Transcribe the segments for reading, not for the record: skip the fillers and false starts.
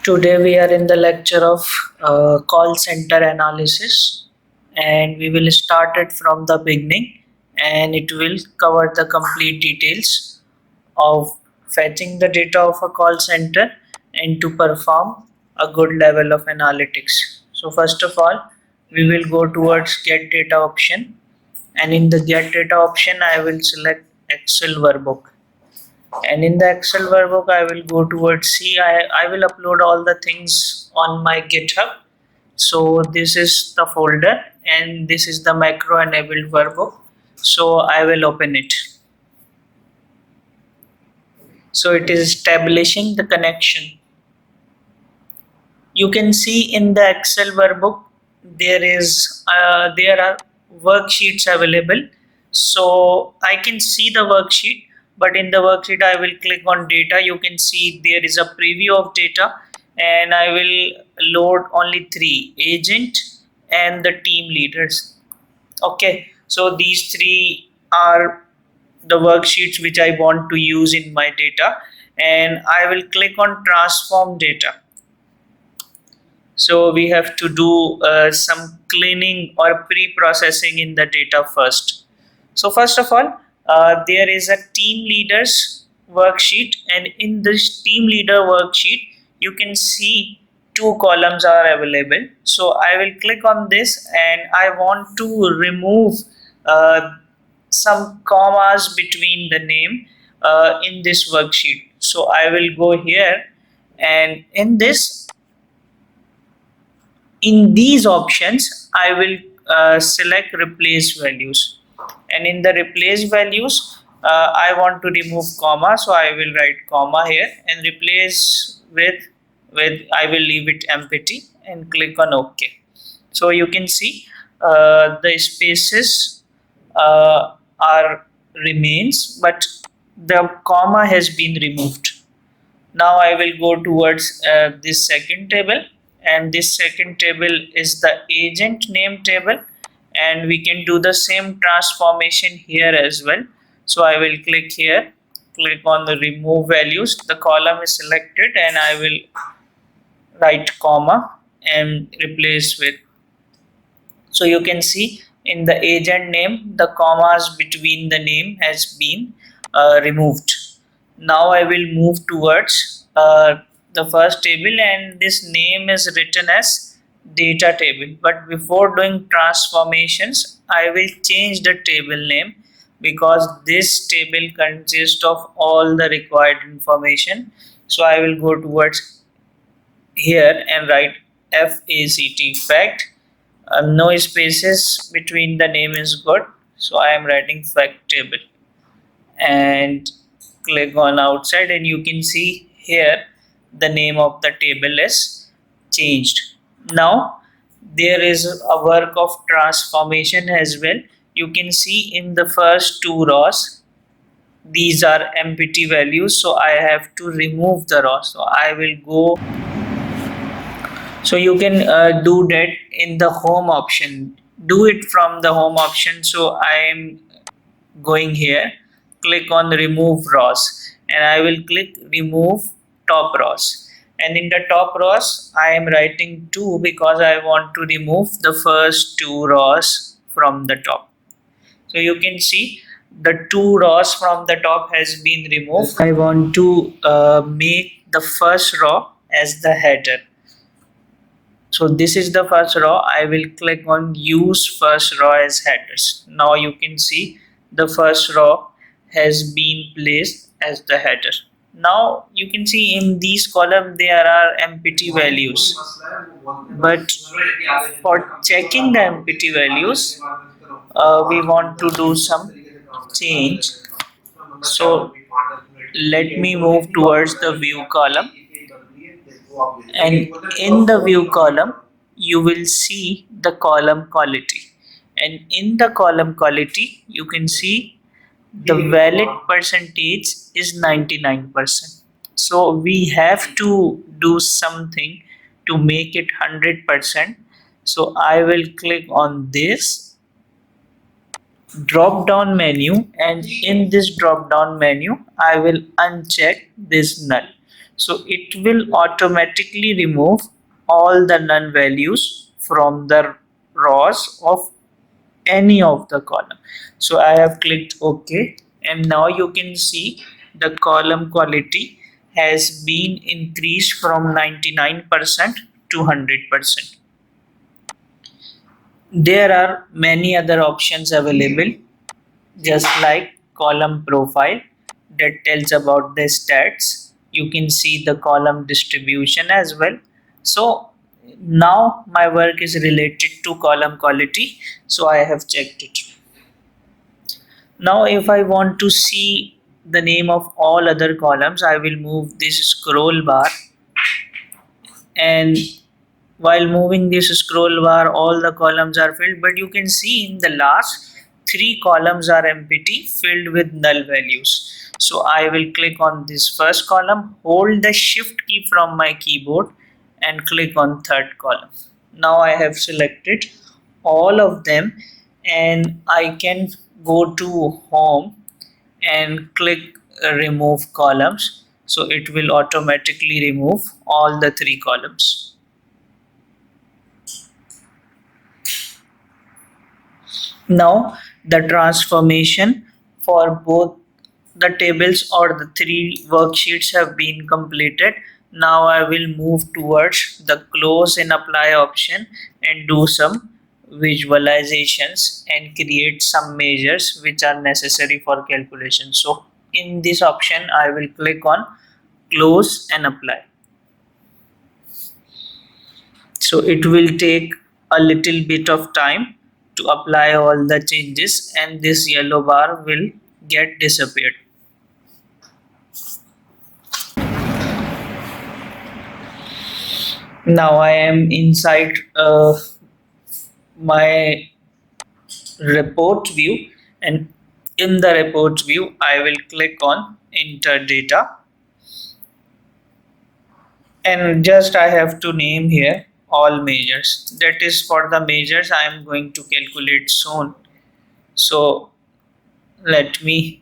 Today we are in the lecture of call center analysis, and we will start it from the beginning, and it will cover the complete details of fetching the data of a call center and to perform a good level of analytics. So first of all, we will go towards get data option, and in the get data option I will select Excel workbook, and in the Excel workbook I will go towards I will upload all the things on my GitHub. So this is the folder and this is the macro enabled workbook, so I will open it. So it is establishing the connection. You can see in the Excel workbook there are worksheets available. So I can see the worksheet, but in the worksheet I will click on data. You can see there is a preview of data, and I will load only three: agent and the team leaders. Okay, so these three are the worksheets which I want to use in my data, and I will click on transform data. So we have to do some cleaning or pre-processing in the data first. So first of all, there is a team leaders worksheet, and in this team leader worksheet you can see two columns are available. So I will click on this, and I want to remove uh, some commas between the name in this worksheet. So I will go here, and in these options I will select replace values, and in the replace values I want to remove comma, so I will write comma here and replace with I will leave it empty and click on OK. So you can see the spaces are remains, but the comma has been removed. Now I will go towards this second table, and this second table is the agent name table, and we can do the same transformation here as well. So I will click here, click on the remove values, the column is selected, and I will write comma and replace with. So you can see in the agent name the commas between the name has been removed. Now I will move towards the first table, and this name is written as data table, but before doing transformations I will change the table name, because this table consists of all the required information. So I will go towards here and write fact, no spaces between the name is good, so I am writing fact table, and click on outside, and you can see here the name of the table is changed. Now there is a work of transformation as well. You can see in the first two rows these are empty values, so I have to remove the row. So I will go, so you can do that in the home option, do it from the home option. So I am going here, click on remove rows, and I will click remove top rows, and in the top rows I am writing 2 because I want to remove the first two rows from the top. So you can see the two rows from the top has been removed. I want to make the first row as the header. So this is the first row. I will click on use first row as headers. Now you can see the first row has been placed as the header. Now you can see in these columns there are empty values, but for checking the empty values we want to do some change. So let me move towards the view column, and in the view column you will see the column quality, and in the column quality you can see the valid percentage is 99%. So we have to do something to make it 100%. So I will click on this drop down menu, and in this drop down menu I will uncheck this null. So it will automatically remove all the null values from the rows of any of the column. So I have clicked OK, and now you can see the column quality has been increased from 99% to 100%. There are many other options available, just like column profile that tells about the stats. You can see the column distribution as well. So now my work is related to column quality, so I have checked it. Now if I want to see the name of all other columns, I will move this scroll bar, and while moving this scroll bar all the columns are filled, but you can see in the last three columns are empty, filled with null values. So I will click on this first column, hold the shift key from my keyboard, and click on third column. Now I have selected all of them, and I can go to home and click remove columns, so it will automatically remove all the three columns. Now the transformation for both the tables or the three worksheets have been completed. Now I will move towards the close and apply option and do some visualizations and create some measures which are necessary for calculation. So in this option I will click on close and apply. So it will take a little bit of time to apply all the changes, and this yellow bar will get disappeared. Now I am inside my report view, and in the report view I will click on enter data, and just I have to name here all measures. That is for the measures I am going to calculate soon. So let me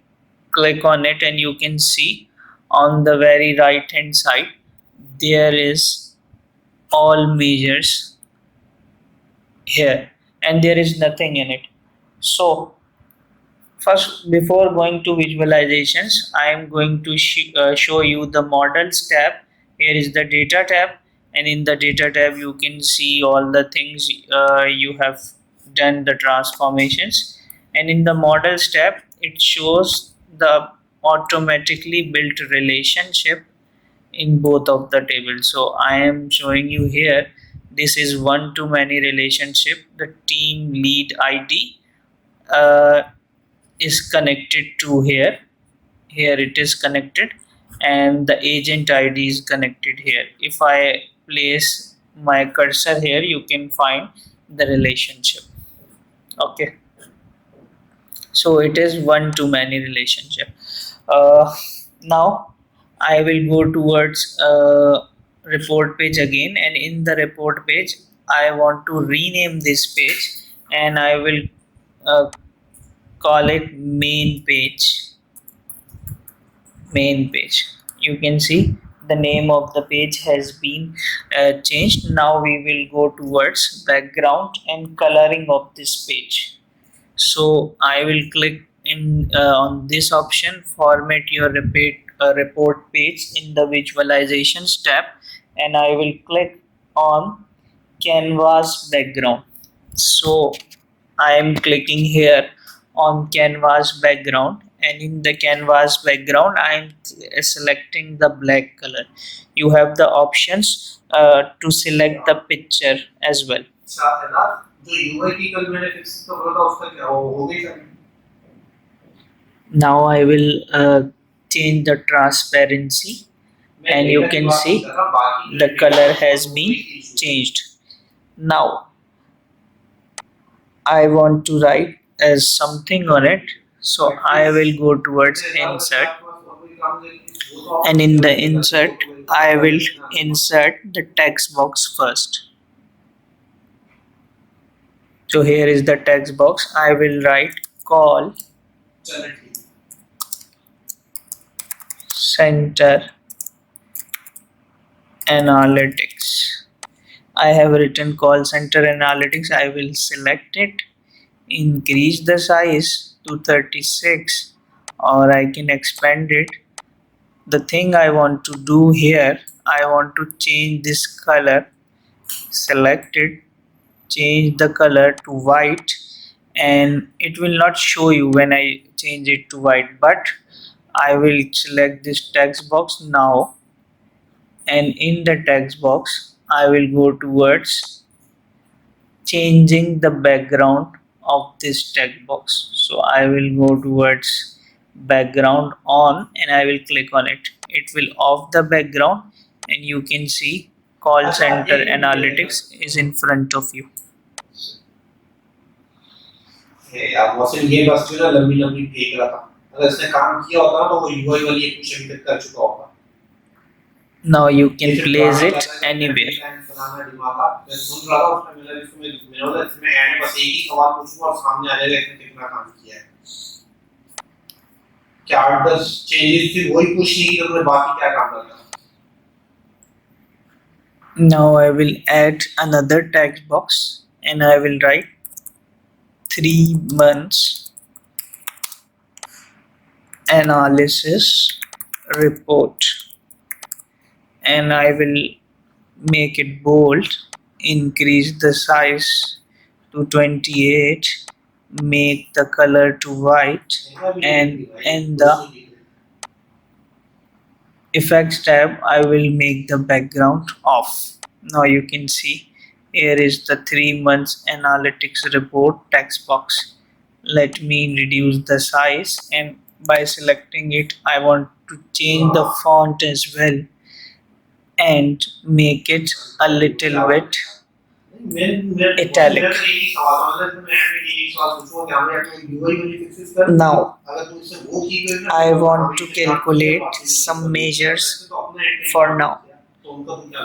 click on it, and you can see on the very right hand side there is all measures here, and there is nothing in it. So first, before going to visualizations, I am going to show you the models tab. Here is the data tab, and in the data tab you can see all the things you have done the transformations, and in the models tab it shows the automatically built relationship in both of the tables. So I am showing you here, this is one to many relationship. The team lead ID uh, is connected to here it is connected, and the agent ID is connected here. If I place my cursor here, you can find the relationship. Okay, so it is one to many relationship. Now I will go towards report page again, and in the report page I want to rename this page, and I will uh, call it main page. You can see the name of the page has been changed. Now we will go towards background and coloring of this page. So I will click in on this option, format your report page in the visualizations tab, and I will click on canvas background. So I am clicking here on canvas background, and in the canvas background I am selecting the black color. You have the options to select the picture as well. Now I will change the transparency, and you can see the color has been changed. Now I want to write as something on it, so I will go towards insert, and in the insert I will insert the text box first. So here is the text box. I will write call center analytics. I have written call center analytics. I will select it, increase the size to 36, or I can expand it. The thing I want to do here, I want to change this color. Select it, change the color to white, and it will not show you when I change it to white, but I will select this text box now, and in the text box I will go towards changing the background of this text box. So I will go towards background on and I will click on it. It will off the background and you can see call center analytics is in front of you. यार मौसम ये बस जो ना लंबी लंबी फेंक रहा था अगर इसने काम किया होता ना तो वो यूआई वाली एक कुछ अभी तक कर चुका होगा. Now you can place it anywhere. बनाना दिमाग का मैं सुन रहा था उसमें मैंने बोला इसमें एंड बस एक ही सवाल पूछूंगा और सामने आ जाएगा इसने कितना काम किया है. क्या 8-10 चेंजेस फिर वही पूछने की जरूरत है बाकी क्या काम करना. Now I will add another text box and I will write 3 months analysis report, and I will make it bold, increase the size to 28, make the color to white, and in the effects tab I will make the background off. Now you can see here is the 3 months analytics report text box. Let me reduce the size, and by selecting it I want to change the font as well and make it a little bit italic. Now I want to calculate some measures for now.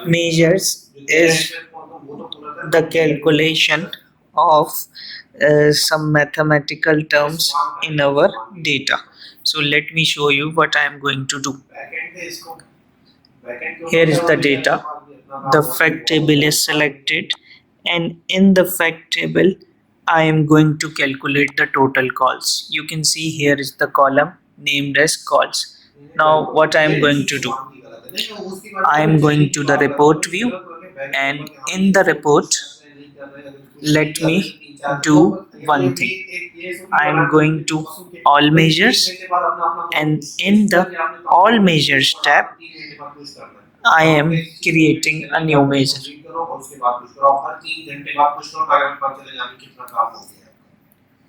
Measures is the calculation of some mathematical terms in our data. So let me show you what I am going to do. Here is the data. The fact table is selected, and in the fact table I am going to calculate the total calls. You can see here is the column named as calls. Now what I am going to do, I am going to the report view, and in the report let me do one thing. I am going to all measures, and in the all measures tab I am creating a new measure.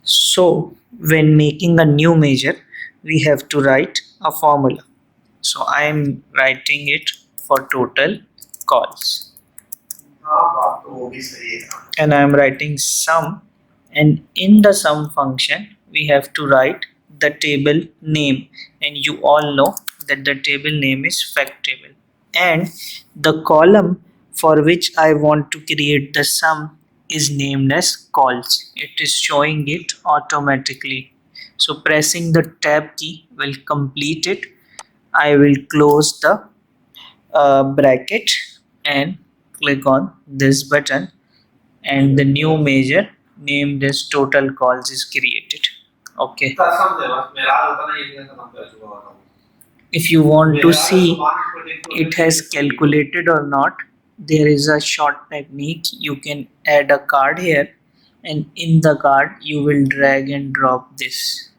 So when making a new measure we have to write a formula. So I am writing it for total calls, and I am writing sum, and in the sum function we have to write the table name, and you all know that the table name is fact table, and the column for which I want to create the sum is named as calls. It is showing it automatically. So pressing the tab key will complete it. I will close the bracket and click on this button, and the new measure named as total calls is created. Okay. If you want to see it has calculated or not, there is a short technique. You can add a card here, and in the card you will drag and drop this,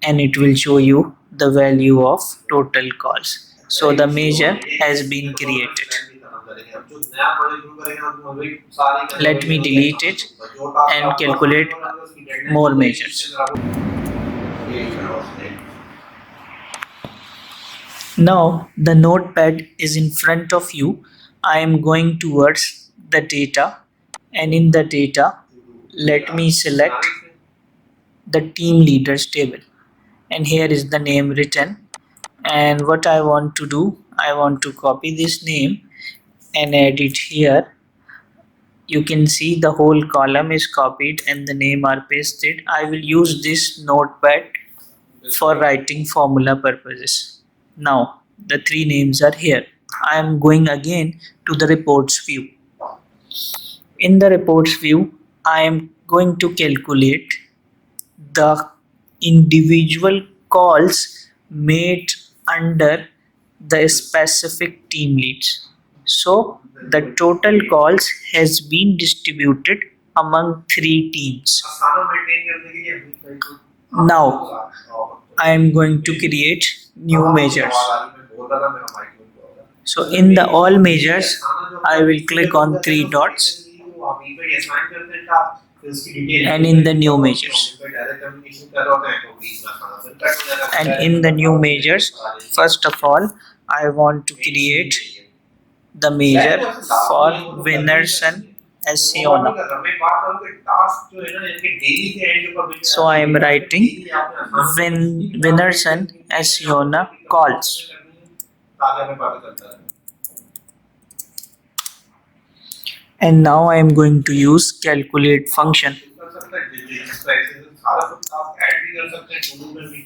and it will show you the value of total calls. So the measure has been created. Let me delete it and calculate more measures. Now the notepad is in front of you. I am going towards the data, and in the data let me select the team leaders table, and here is the name written. And what I want to do, I want to copy this name and add it here. You can see the whole column is copied and the name are pasted. I will use this notepad for writing formula purposes. Now the 3 names are here. I am going again to the reports view. In the reports view, I am going to calculate the individual calls made under the specific team leads. So the total calls has been distributed among three teams. Now I am going to create new measures. So in the all measures, I will click on three dots and in the new measures. And in the new measures, first of all, I want to create the measure for winners and Asiona. So I am writing winners and Asiona calls. And now I am going to use calculate function.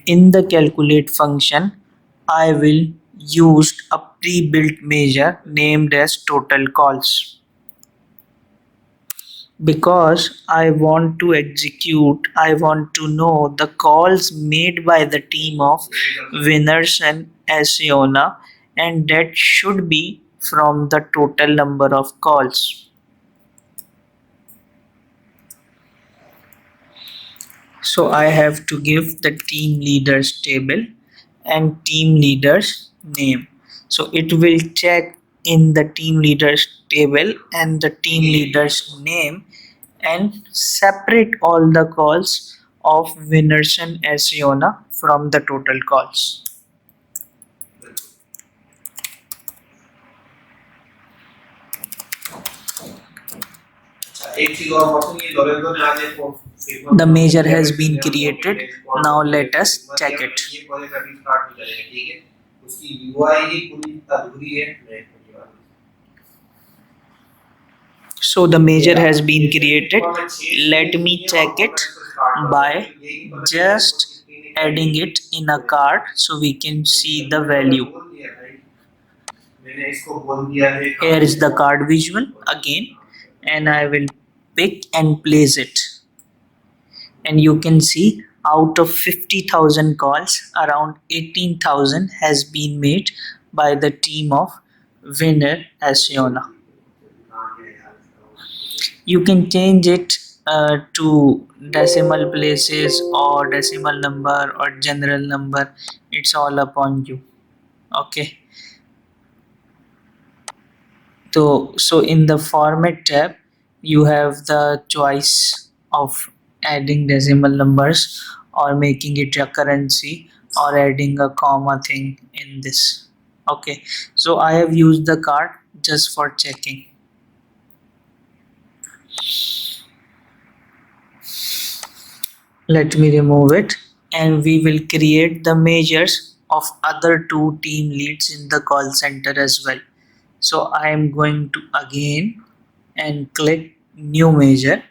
In the calculate function, I will use a pre-built measure named as total calls. Because I want to know the calls made by the team of winners and Asiona, and that should be from the total number of calls. So I have to give the team leaders table and team leaders name. So it will check in the team leaders table and the team leaders name and separate all the calls of winners and Asiona from the total calls. The measure has been created. Now let us check it. So the measure has been created. Let me check it by just adding it in a card so we can see the value. Here is the card visual again, and I will pick and place it. And you can see out of 50,000 calls, around 18,000 has been made by the team of winner Asiona. You can change it to decimal places or decimal number or general number. It's all upon you. Okay. So in the format tab, you have the choice of adding decimal numbers or making it a currency or adding a comma thing in this. Okay, so I have used the card just for checking. Let me remove it, and we will create the measures of other two team leads in the call center as well. So I am going to again and click new measure,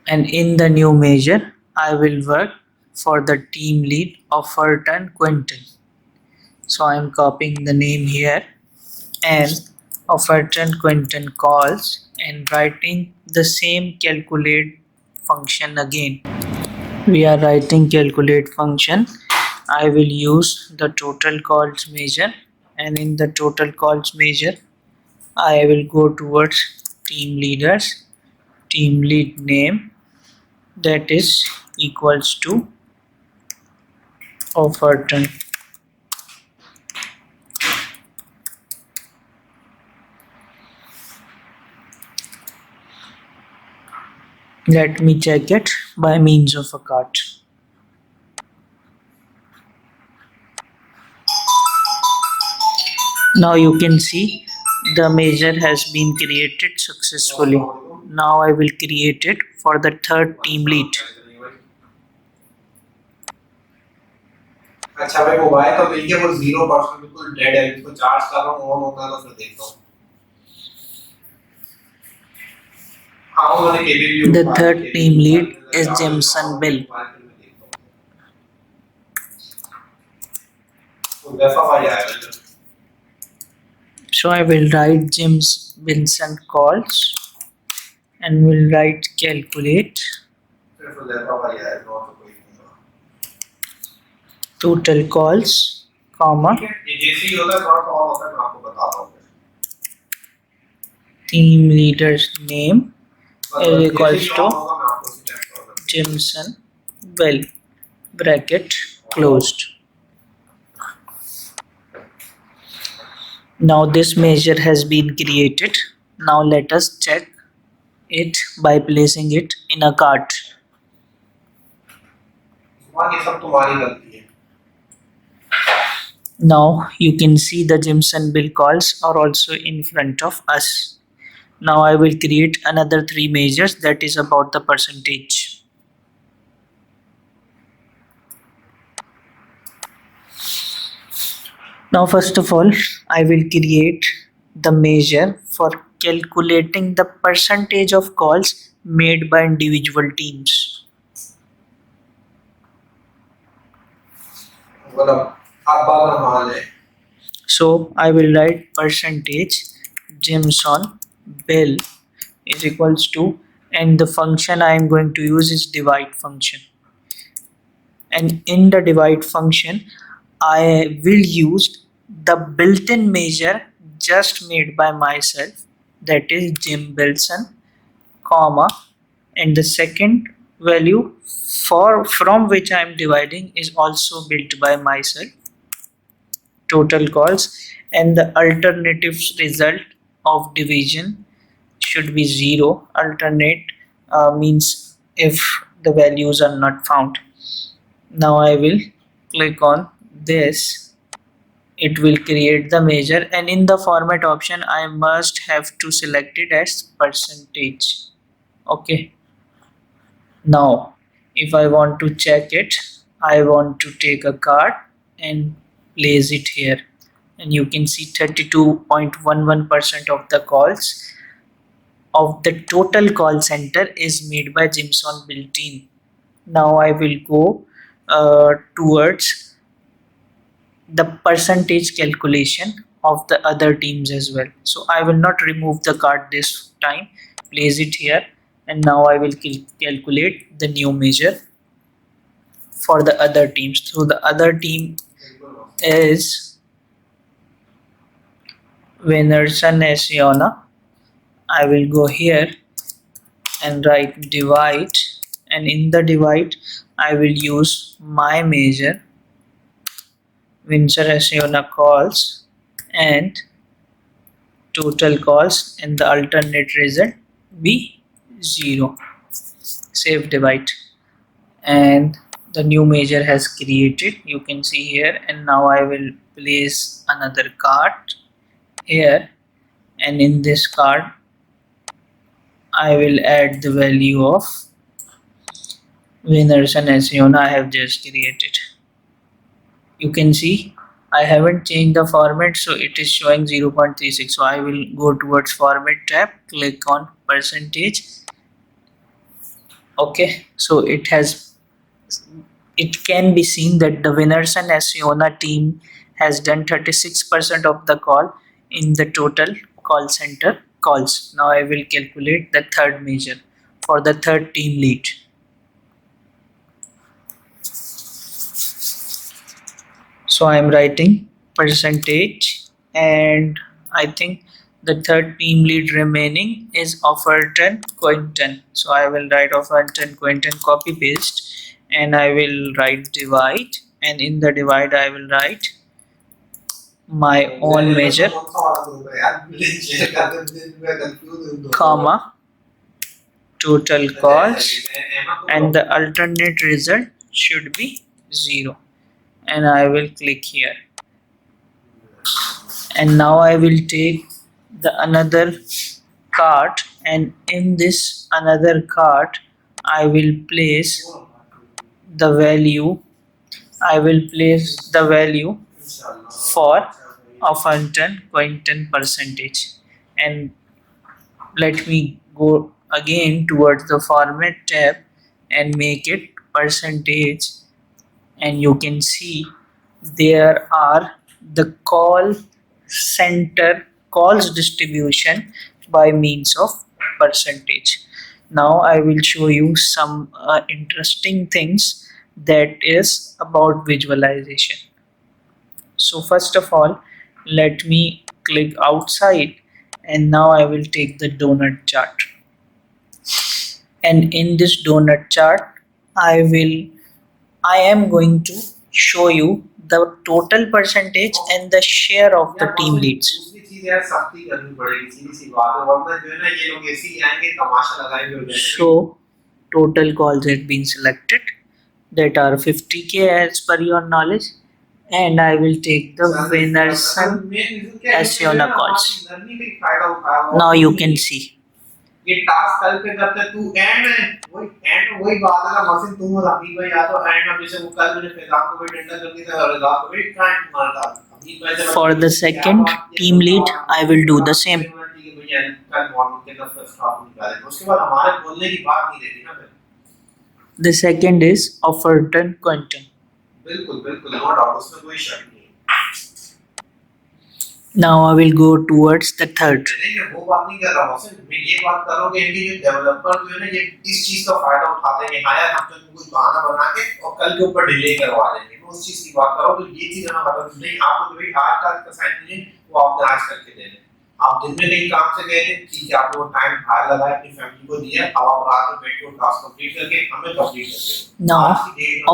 and in the new measure I will work for the team lead of Fulton Quinton. So I am copying the name here and Fulton Quinton calls and writing the same calculate function again. We are writing calculate function. I will use the total calls measure, and in the total calls measure I will go towards team leaders, team lead name, that is equals to Overton. Let me check it by means of a card. Now you can see the measure has been created successfully. Now I will create it for the third team lead. अच्छा भाई mobile तो मिल गया वो 0% बिल्कुल dead है इसको charge कर रहा हूं ऑन होता है तो फिर देखता हूं The third team lead is Jameson Bill. So I will write Jim's Vincent calls and will write calculate total calls, comma, team leader's name is equals to Jimson Bell, bracket closed. Now this measure has been created. Now let us check it by placing it in a cart. Now you can see the Jimson bill calls are also in front of us. Now I will create another three measures that is about the percentage. Now first of all, I will create the measure for calculating the percentage of calls made by individual teams. So I will write percentage Jimson bill is equals to, and the function I am going to use is divide function, and in the divide function I will use the built-in measure just made by myself, that is Jim Wilson, comma, and the second value from which I am dividing is also built by myself, total calls, and the alternative result of division should be 0. Alternate means if the values are not found. Now I will click on this. It will create the measure, and in the format option I must have to select it as percentage. Okay. Now if I want to check it, I want to take a card and place it here, and you can see 32.11% of the calls of the total call center is made by Jimson Bill team. Now I will go towards the percentage calculation of the other teams as well. So I will not remove the card this time, place it here, and now I will calculate the new measure for the other teams. So the other team is Winnerson Asiona. I will go here and write divide, and in the divide I will use my measure Windsor Asiona calls and total calls, and the alternate result be 0. Save divide, and the new measure has created, you can see here, and now I will place another card here, and in this card I will add the value of Winnerson Asiona I have just created. You can see I haven't changed the format, so it is showing 0.36. So I will go towards format tab, click on percentage. Okay, so it can be seen that the Winnerson Asiona team has done 36% of the call in the total call center calls. Now I will calculate the third measure for the third team lead. So I am writing percentage, and I think the third team lead remaining is Offerton Quinton. So I will write Offerton Quinton, copy paste, and I will write divide, and in the divide I will write my own measure, comma, total calls, and the alternate result should be 0, and I will click here, and now I will take the another card, and in this another card I will place the value for Offerton Quinton percentage, and let me go again towards the format tab and make it percentage, and you can see there are the call center calls distribution by means of percentage. Now I will show you some interesting things that is about visualization. So first of all, let me click outside, and now I will take the donut chart. And in this donut chart, I am going to show you the total percentage and the share of the team leads. दूसरी चीज यार सख्ती करनी पड़ेगी, सीधी सी बात है, वरना जो है ना ये लोग ऐसे ही आएंगे तमाशा लगाएंगे और जाएंगे। So total calls had been selected that are 50k as per your knowledge, and I will take the winners as your calls. Now you can see. ये टास्क कल पे जब तक तू एंड वही बात है ना मशीन तुम और हमीद भाई या तो एंड में जैसे वो कल मैंने फैजान को भी टेंडर कर दिया था और रात को भी कांट मारता हमीद भाई जब For the second team lead, I will do the same. कल मॉर्निंग के अंदर फर्स्ट हाफ निकाले उसके बाद हमारे बोलने की बात नहीं रहती ना फिर The second is Offerton Quantum. बिल्कुल बिल्कुल नो डाउट उसमें कोई शक नहीं। Now I will go towards the third. मैं वो बात नहीं कर रहा हूं मैं ये बात कर रहा हूं कि इंडिविजुअल डेवलपर जो है ना ये इस चीज का फायदा उठाते हैं हाँ यार हम तो कुछ बहाना बना के और कल के ऊपर डिले करवा देंगे मैं उस चीज की बात कर रहा हूं तो ये चीज ना मतलब नहीं आपको जो भी आज का असाइनमेंट है वो आपने आज करके देना आप दिन में कहीं काम से गए थे ठीक है आपने वो टाइम बाहर लगाया अपनी फैमिली को दिया अब आप रात में बैठ के टास्क कंप्लीट करके हमें कंप्लीट करके Now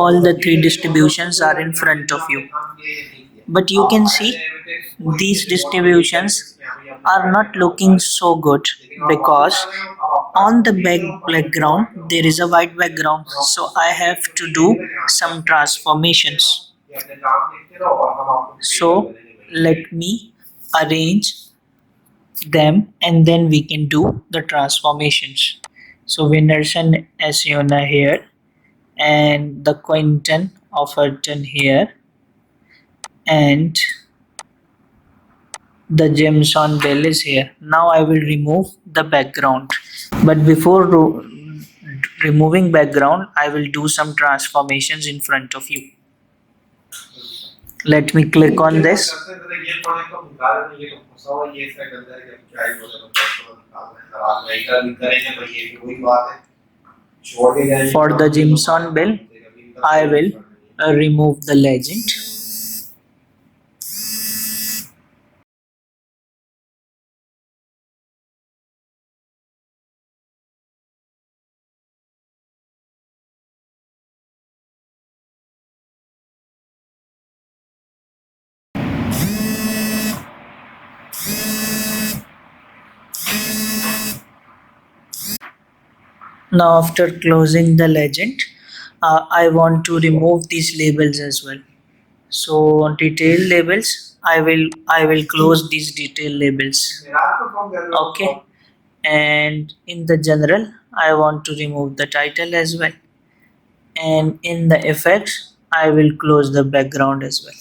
all the three distributions are in front of you, but you can see these distributions are not looking so good because on the background there is a white background, so I have to do some transformations. So let me arrange them and then we can do the transformations. So Winnerson Asiona here and the Quinton Offerton here and the Jameson Bell is here. Now I will remove the background, but before removing background I will do some transformations in front of you. Let me click on this. For the Jameson Bell, I will remove the legend. Now after closing the legend, I want to remove these labels as well. So detail labels, I will close these detail labels. Okay, and in the general I want to remove the title as well, and in the effects I will close the background as well.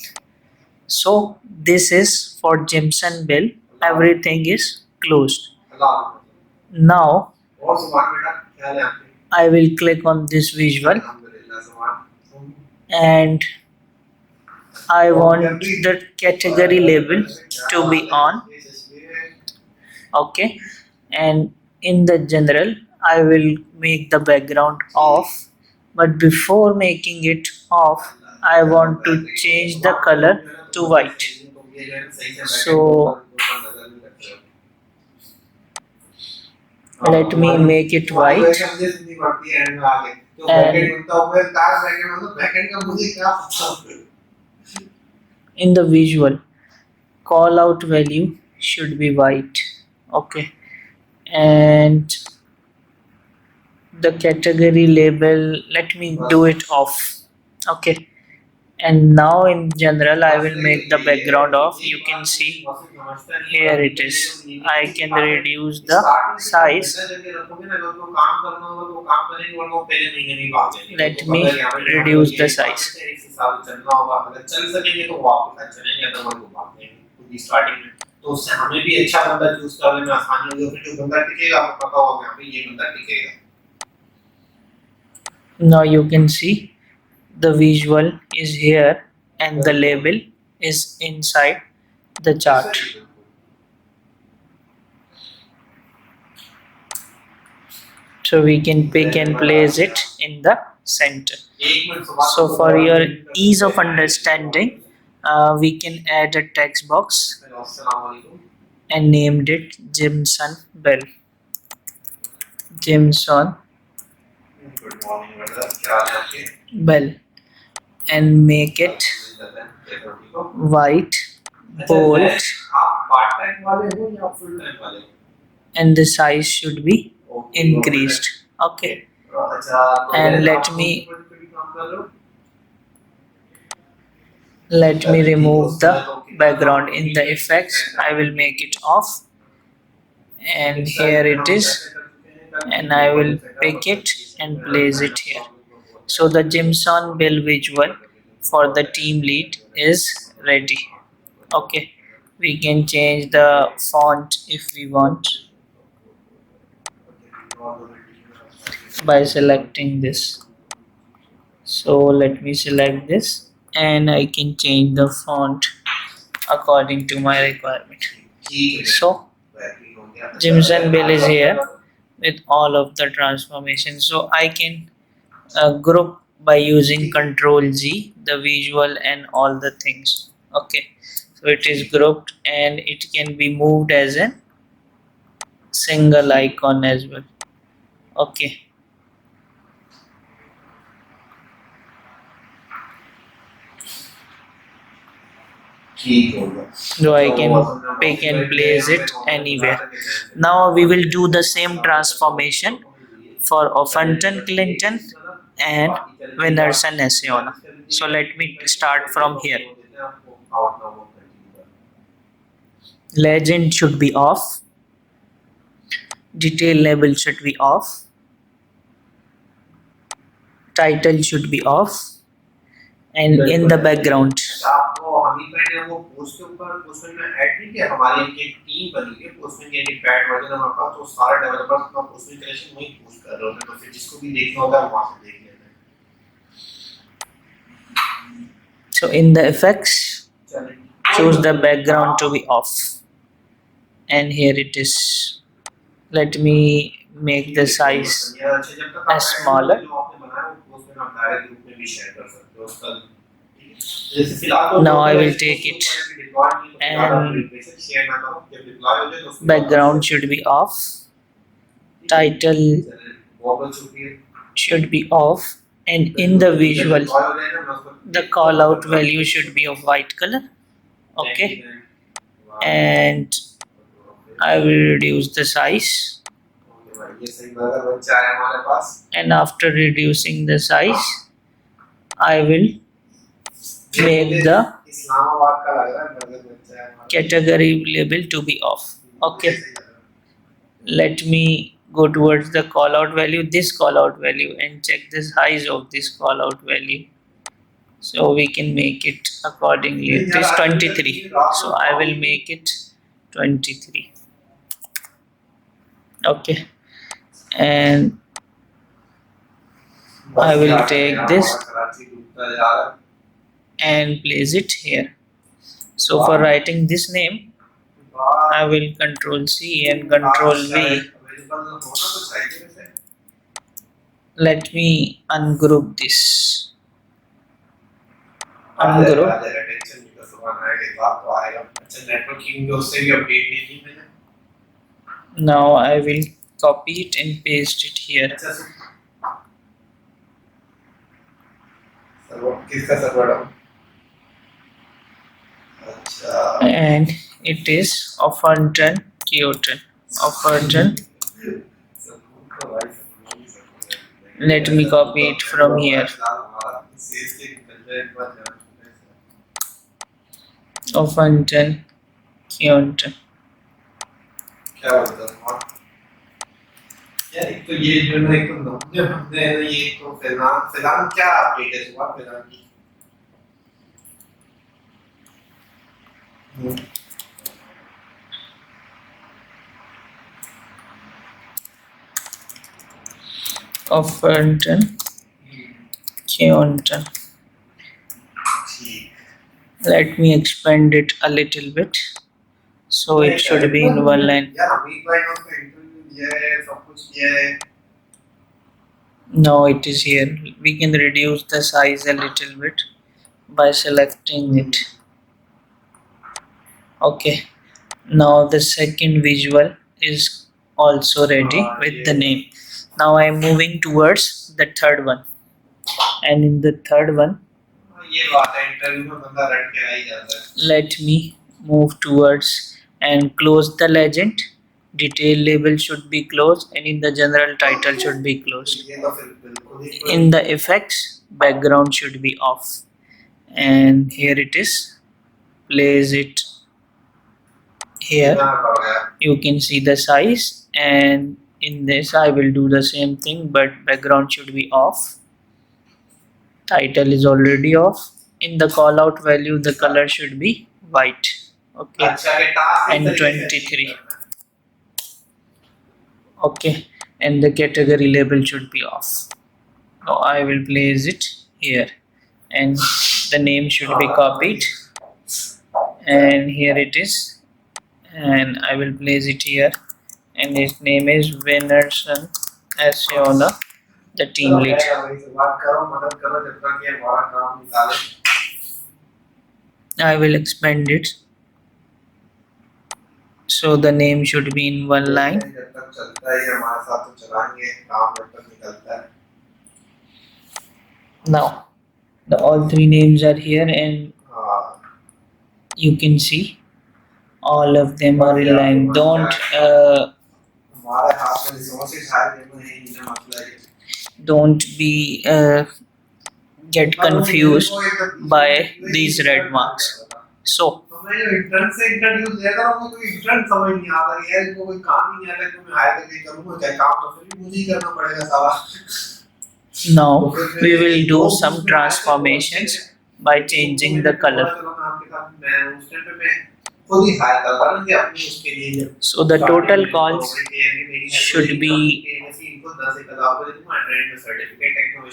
So this is for Jameson Bell, everything is closed. Now I will click on this visual and I want the category label to be on. Okay, and in the general I will make the background off, but before making it off I want to change the color to white. So let me make it white and in the visual call out value should be white. Okay, and the category label, let me do it off. Okay, and now in general I will make the background off. You can see here it is. I can reduce the size. Let me reduce the size. तो उससे हमें भी अच्छा बंदा choose करने में आसानी होगी फिर जो बंदा टिकेगा आपको पता होगा कि ये बंदा टिकेगा। Now you can see the visual is here and the label is inside the chart. So we can pick and place it in the center. So for your ease of understanding, we can add a text box and named it Jimson Bell. Jimson Bell, and make it white, bold, and the size should be increased. Okay, and let me remove the background. In the effects, I will make it off, and here it is, and I will pick it and place it here. So the Jimson Bell visual for the team lead is ready. Okay, we can change the font if we want by selecting this. So let me select this, and I can change the font according to my requirement. So Jimson Bell is here with all of the transformations. So I can group by using Control Z the visual and all the things. Okay, so it is grouped and it can be moved as a single icon as well. Okay, so I can pick and place it anywhere. Now we will do the same transformation for Offenton Clinton and Winnerson Nasiona. So let me start from here. Legend should be off. Detail label should be off. Title should be off. And in the background, आपको हमी पे ने वो post के ऊपर पोस्टमेंट में add नहीं किया हमारी एक टीम बनी है पोस्टमेंट के एक पैड वर्जन हमारे पास तो सारे डेवलपर्स अपना पोस्टमेंट कलेक्शन वहीं पोस्ट कर रहे होते हैं तो फिर जिसको भी देखना होता है वहां से देख लेते हैं. So in the effects, choose the background to be off, and here it is. Let me make the size as smaller. Now I will take it, and background should be off, title should be off, and in the visual the call out value should be of white color. Okay, and I will reduce the size, and after reducing the size I will make the category label to be off. Okay, let me go towards the call out value, this call out value, and check the size of this call out value. So we can make it accordingly. It is 23, so I will make it 23. Okay, and I will take this and place it here. So for writing this name, I will Control C and Control V. Let me ungroup this. Ungroup. Now I will copy it and paste it here. And it is Offenton Kyoto. Offenton. Let me copy it from here. Offenton Kyoto. यार एक तो ये जो ना एक तो नब्बे हमने ये तो फिलहाल क्या अपडेट है सुबह फिलहाल की Offenton Kyoto. Let me expand it a little bit, so it should be in one line. यार अभी भाई ने इंटरव्यू दिया है सब कुछ किया है Now it is here. We can reduce the size a little bit by selecting it. Okay. Now the second visual is also ready with the name. Now I am moving towards the third one, and in the third one, let me move towards and close the legend. Detail label should be closed, and in the general title should be closed. In the effects, background should be off, and here it is. Place it here. You can see the size, and in this I will do the same thing, but background should be off. Title is already off. In the call out value the color should be white. Okay, and 23. Okay, and the category label should be off. Now I will place it here, and the name should be copied, and here it is, and I will place it here, and his name is Winnerson Asiola, the team lead. I will expand it, so the name should be in one line. Now all three names are here, and you can see all of them are in line. Don't be get confused by these red marks. So now we will do some transformations by changing the color. So the total calls should be,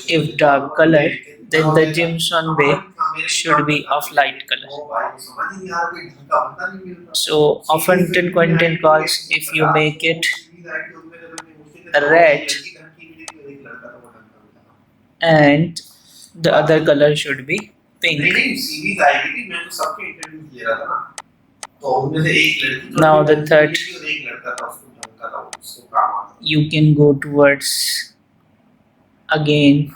if dark color, then the Jimson Bay should be of light color. So often content calls, if you make it red, and the other color should be pink. Now the third, you can go towards again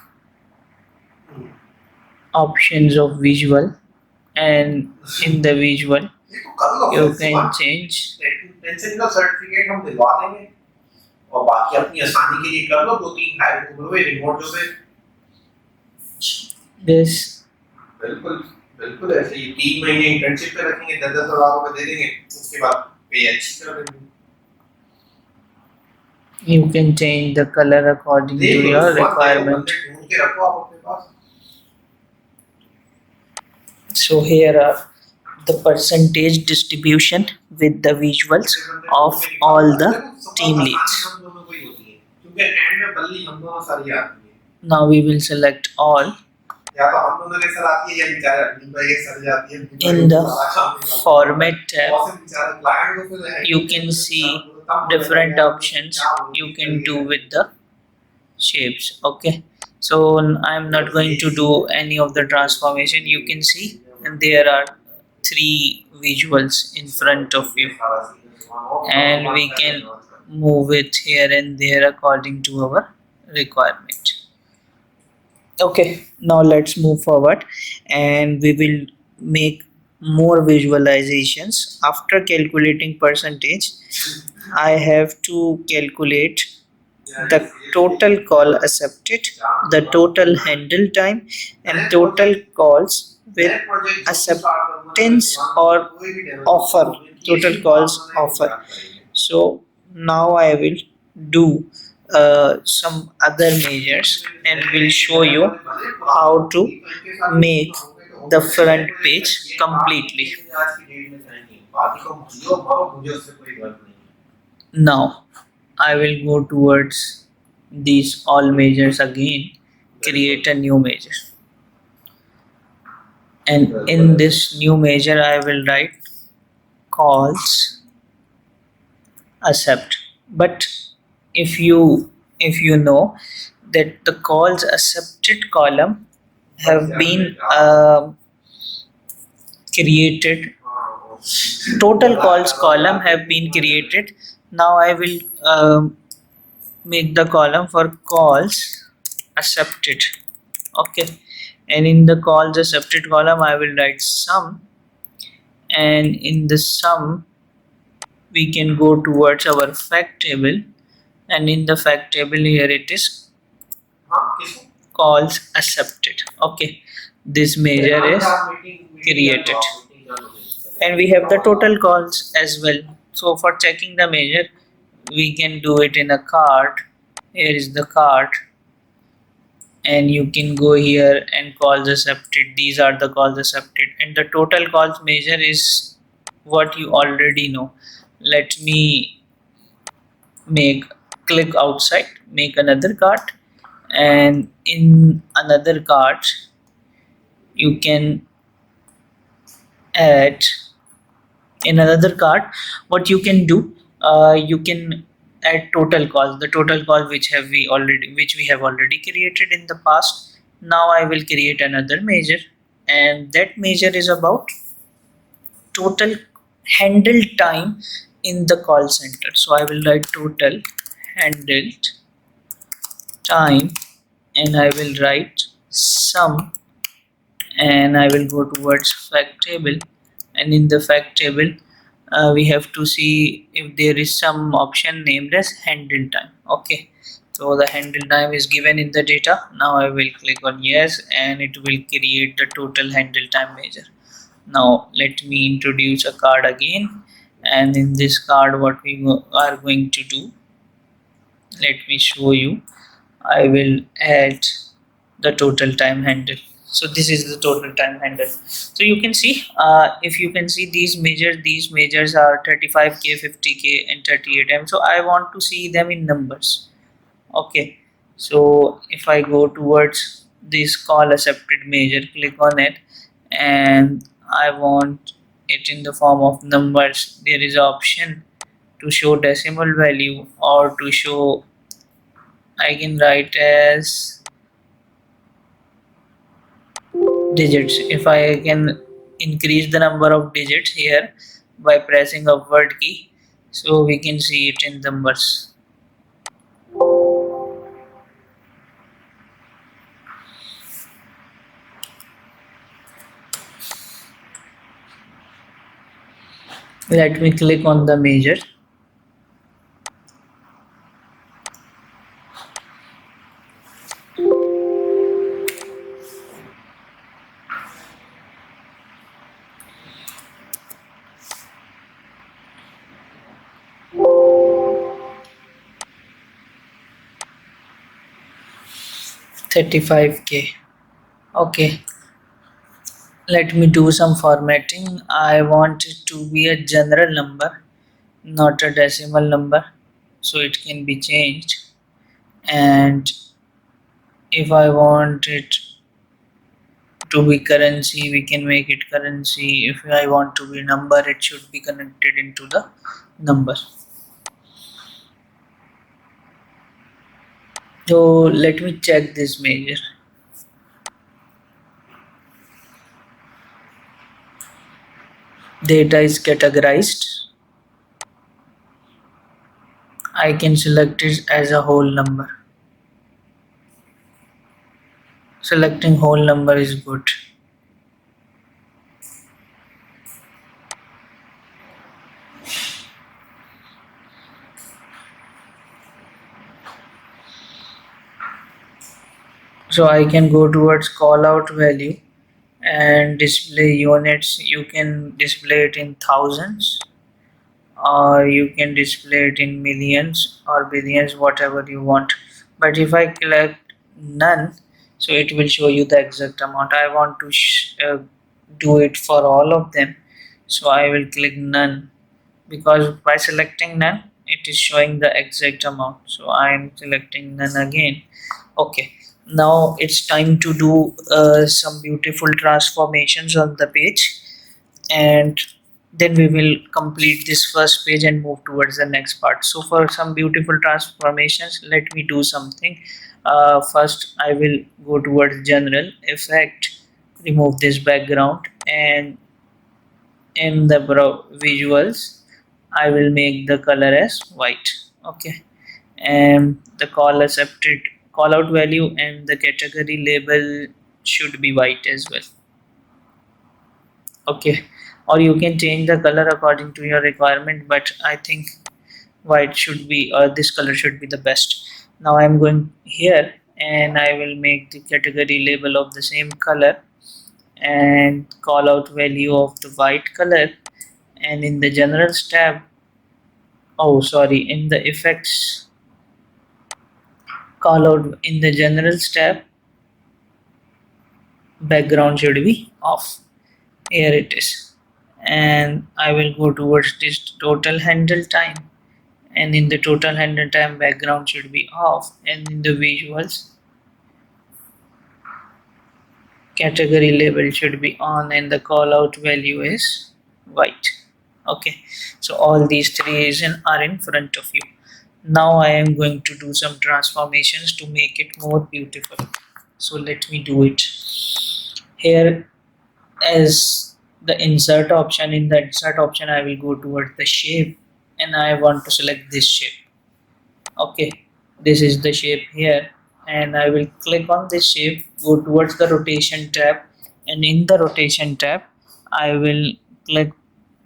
options of visual, and in the visual you can change this. बिल्कुल ऐसे ही 3 महीने internship पे रखेंगे 10,000 रुपए दे देंगे उसके बाद पे अच्छी कर देंगे. You can change the color according to your requirement. So here are the percentage distribution with the visuals of all the team leads. Now we will select all. In the format tab, you can see different options you can do with the shapes. Okay, so I'm not going to do any of the transformation. You can see, and there are 3 visuals in front of you, and we can move it here and there according to our requirement. Okay, now let's move forward, and we will make more visualizations. After calculating percentage, I have to calculate the total call accepted, the total handle time, and total calls with acceptance or offer, total calls offer. So now I will do some other measures, and will show you how to make the front page completely. Now I will go towards these all measures again, create a new measure, and in this new measure I will write calls accept. But if you know that the calls accepted column have been created. Total calls column have been created. Now I will make the column for calls accepted. Okay, and in the calls accepted column I will write sum, and in the sum we can go towards our fact table, and in the fact table here it is calls accepted. Okay, this measure is created, and we have the total calls as well. So for checking the measure we can do it in a cart. Here is the cart, and you can go here and calls accepted. These are the calls accepted, and the total calls measure is what you already know. Let me make click outside, make another cart, and in another cart you can add in another cart. What you can do, you can add total calls, the total call which we have already created in the past. Now I will create another measure, and that measure is about total handle time in the call center. So I will write total handled time, and I will write sum, and I will go towards fact table, and in the fact table we have to see if there is some option named as handle time. Okay, so the handle time is given in the data. Now I will click on yes, and it will create the total handle time measure. Now let me introduce a card again, and in this card what we are going to do, let me show you. I will add the total time handle. So this is the total time handle. So you can see, if you can see these measures are 35k, 50k, and 38m. So I want to see them in numbers. Okay, so if I go towards this call accepted measure, click on it, and I want it in the form of numbers. There is an option to show decimal value, or to show, I can write as digits. If I can increase the number of digits here by pressing upward key, so we can see it in numbers. Let me click on the measure. $35K. Okay, let me do some formatting. I want it to be a general number, not a decimal number, so it can be changed. And if I want it to be currency, we can make it currency. If I want to be number, it should be connected into the number. So let me check this measure. Data is categorized. I can select it as a whole number. Selecting whole number is good. So I can go towards call out value and display units. You can display it in thousands, or you can display it in millions or billions, whatever you want. But if I select none, so it will show you the exact amount. I want to do it for all of them, so I will click none, because by selecting none it is showing the exact amount. So I am selecting none again. Okay, now it's time to do some beautiful transformations on the page, and then we will complete this first page and move towards the next part. So for some beautiful transformations, let me do something. First I will go towards general effect, remove this background, and in the visuals I will make the color as white. Okay, and the call accepted call out value and the category label should be white as well. Okay, or you can change the color according to your requirement, but I think white should be, or this color should be the best. Now I'm going here and I will make the category label of the same color and call out value of the white color, and in the generals tab, oh sorry, in the effects call out, in the generals tab, background should be off. Here it is, and I will go towards this total handle time, and in the total handle time background should be off, and in the visuals category label should be on and the call out value is white. Okay, so all these three are in front of you. Now I am going to do some transformations to make it more beautiful, so let me do it. Here, as the insert option, in the insert option I will go towards the shape and I want to select this shape. Okay, this is the shape here, and I will click on this shape, go towards the rotation tab, and in the rotation tab I will click,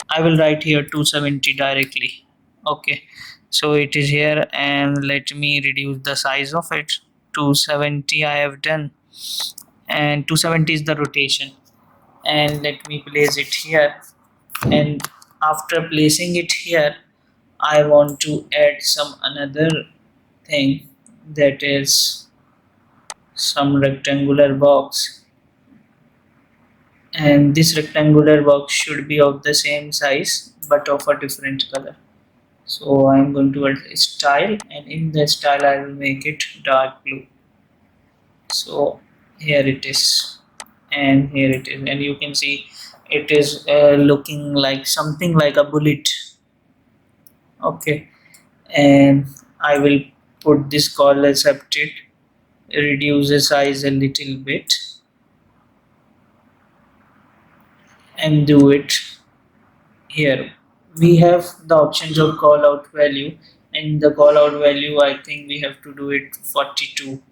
I will write here 270 directly. Okay, so it is here, and let me reduce the size of it. 270 I have done, and 270 is the rotation, and let me place it here. And after placing it here I want to add some another thing, that is some rectangular box, and this rectangular box should be of the same size but of a different color. So I'm going to add style, and in the style I will make it dark blue. So here it is, and here it is, and you can see it is looking like something like a bullet. Okay, and I will put this call accepted, reduce the size a little bit, and do it. Here we have the options of call out value, and the call out value I think we have to do it 42.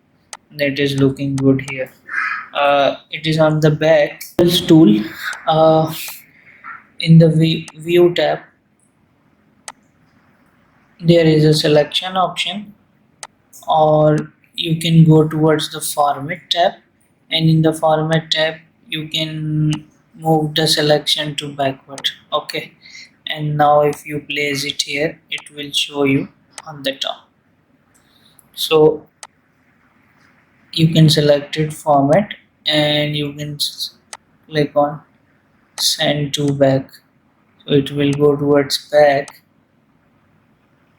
That is looking good here. It is on the back tool. uh, in the view tab there is a selection option, or you can go towards the format tab, and in the format tab you can move the selection to backward. Okay, and now if you place it here it will show you on the top. So you can select it format, and you can click on send to back, so it will go towards back,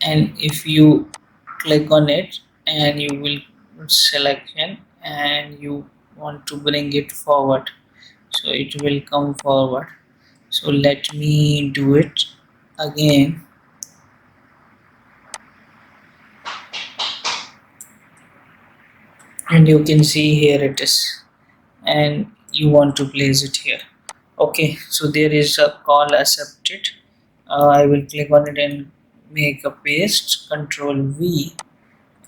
and if you click on it and you will selection and you want to bring it forward, so it will come forward. So let me do it again, and you can see here it is, and you want to place it here. Okay, so there is a call accepted. I will click on it and make a paste, control V,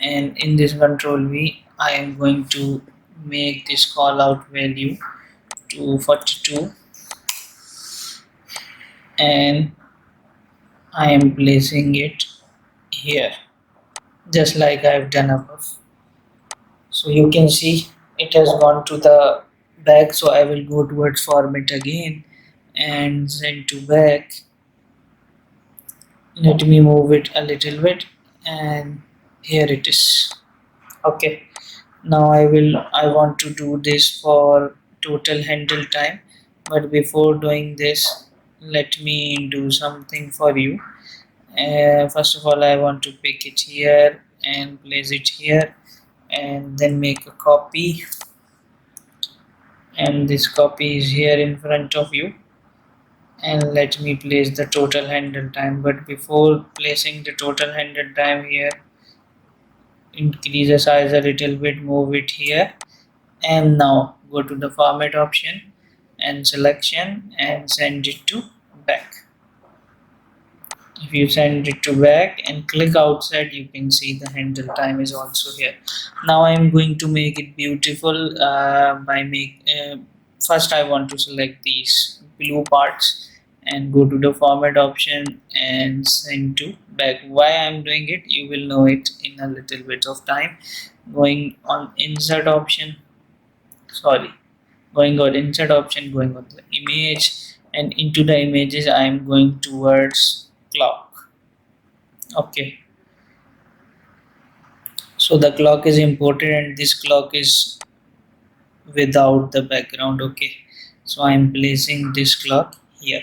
and in this control V I am going to make this call out value to 42, and I am placing it here just like I've done above. So you can see it has gone to the back, so I will go towards format again and send to back. Let me move it a little bit, and here it is. Okay, now I want to do this for total handle time, but before doing this let me do something for you. First of all I want to pick it here and place it here, and then make a copy, and this copy is here in front of you, and let me place the total handle time. But before placing the total handle time here increase the size a little bit, move it here, and now go to the format option and selection and send it to back. If you send it to back and click outside, you can see the handle time is also here. Now I am going to make it beautiful by make first I want to select these blue parts and go to the format option and send to back. Why I am doing it, you will know it in a little bit of time. Going on insert option, sorry, going on insert option, going on the image, and into the images I am going towards clock. Okay, so the clock is imported and this clock is without the background. Okay, so I am placing this clock here.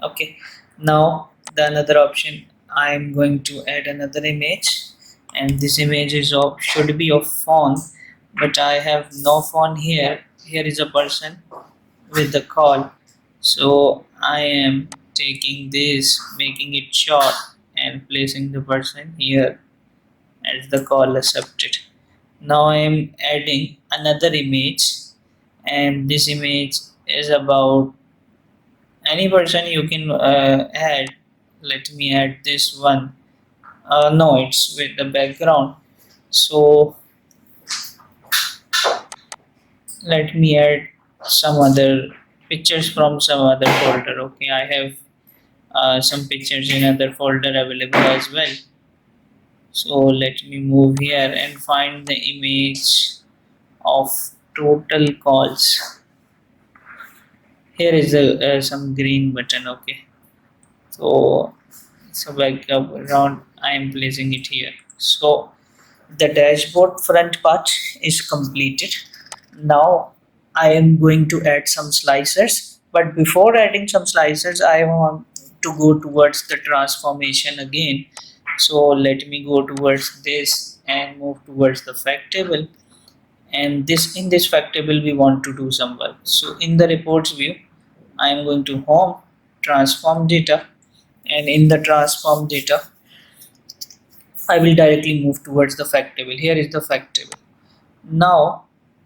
Okay, now the another option, I am going to add another image, and this image is of should be of phone, but I have no phone here. Here is a person with the call, so I am taking this, making it short and placing the person here as the call accepted. Now I am adding another image, and this image is about any person you can add. Let me add this one. No, it's with the background, so let me add some other pictures from some other folder. Okay, I have some pictures in other folder available as well, so let me move here and find the image of total calls. Here is some green button. Okay, so background I am placing it here. So the dashboard front part is completed. Now I am going to add some slicers, but before adding some slicers I want to go towards the transformation again. So let me go towards this and move towards the fact table, and this in this fact table we want to do some work. So in the reports view I am going to home, transform data, and in the transform data I will directly move towards the fact table. Here is the fact table. Now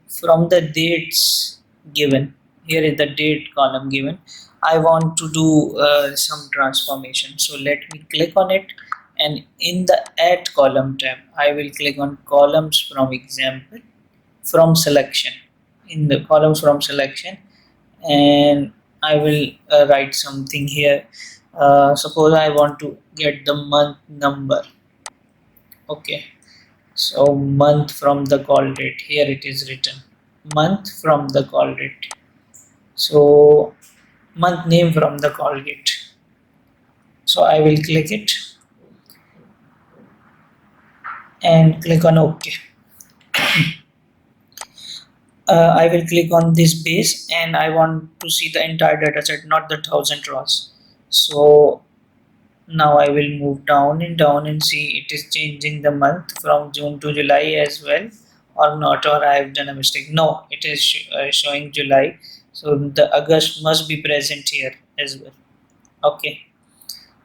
from the dates given, here is the date column given, I want to do some transformation. So let me click on it, and in the add column tab I will click on columns from example from selection. In the columns from selection, and I will write something here. Suppose I want to get the month number. Okay, so month from the call date, here it is written month from the call date. So month name from the call date. So I will click it and click on OK. I will click on this base and I want to see the entire data set, not the 1000 rows. So now I will move down and see it is changing the month from June to July as well or not, or I have done a mistake. No, it is showing July, so the August must be present here as well. Okay,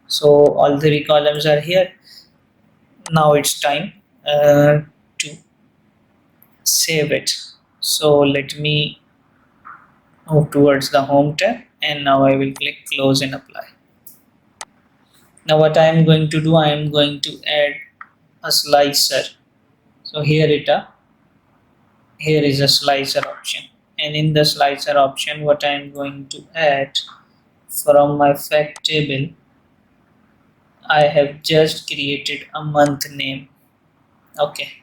so all three columns are here. Now it's time to save it. So let me move towards the home tab, and now I will click close and apply. Now what I am going to do, I am going to add a slicer. So here is a slicer option, and in the slicer option what I am going to add, from my fact table I have just created a month name. Okay,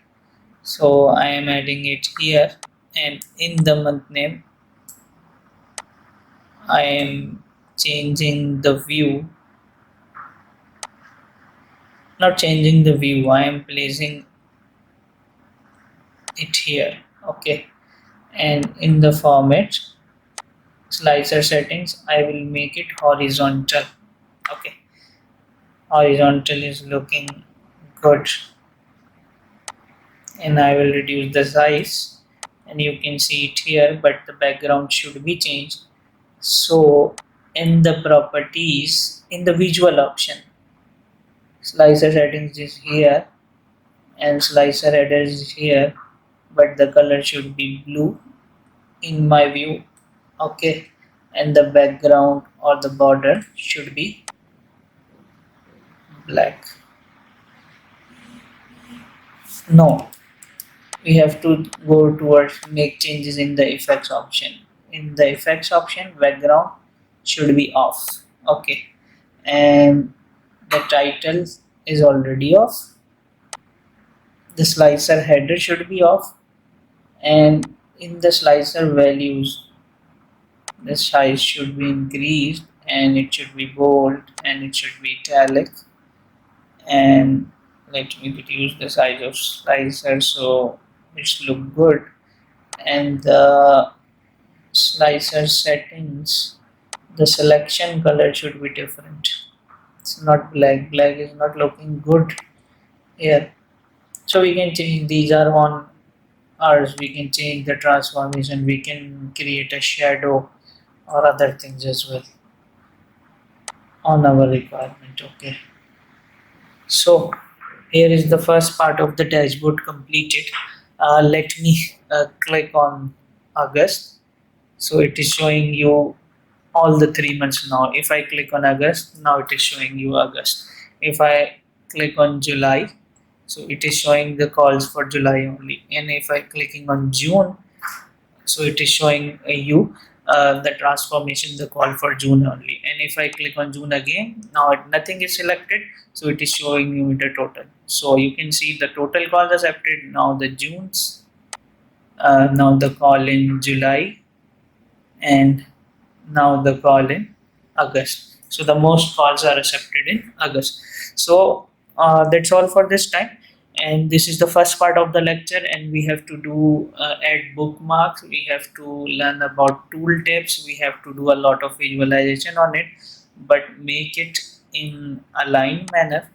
so I am adding it here, and in the month name I am changing the view, not changing the view, I am placing it here. Okay, and in the format slicer settings I will make it horizontal. Okay, horizontal is looking good, and I will reduce the size, and you can see it here, but the background should be changed. So in the properties, in the visual option, slicer settings is here, and slicer header is here, but the color should be blue in my view. Okay, and the background or the border should be black. No, we have to go towards make changes in the effects option. In the effects option, background should be off. Okay, and the title is already off. The slicer header should be off, and in the slicer values, the size should be increased, and it should be bold, and it should be italic. And let me reduce the size of slicer so it's look good. And the slicer settings, the selection color should be different. It's not black. Black is not looking good here. So we can change, these are on ours. We can change the transformation. We can create a shadow or other things as well on our requirement. Okay. So here is the first part of the dashboard completed. Let me click on August. So it is showing you all the 3 months now. If I click on August, now it is showing you August. If I click on July, so it is showing the calls for July only. And if I clicking on June, so it is showing you the transformation, the call for June only. And if I click on June again, now nothing is selected, so it is showing you the total. So you can see the total calls accepted, now the June's, now the call in July, and now the call in August. So the most calls are accepted in August. So that's all for this time. And this is the first part of the lecture, and we have to do add bookmarks. We have to learn about tooltips. We have to do a lot of visualization on it, but make it in a line manner